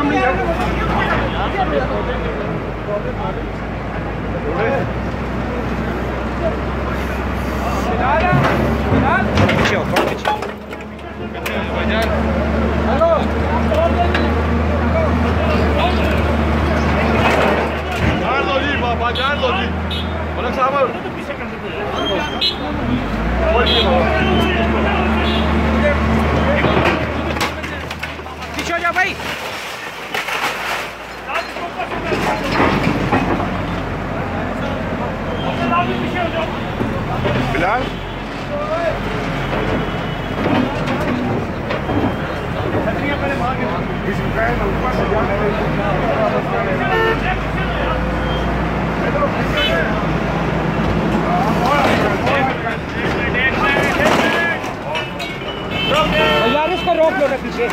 काम नहीं है। पीछे थोड़ा पीछे। हेलो जान दो जी, बाबा जान दो जी। मलक साहब पीछे हो जाओ भाई। बिलाल यार उसको रोक लो ना पीछे।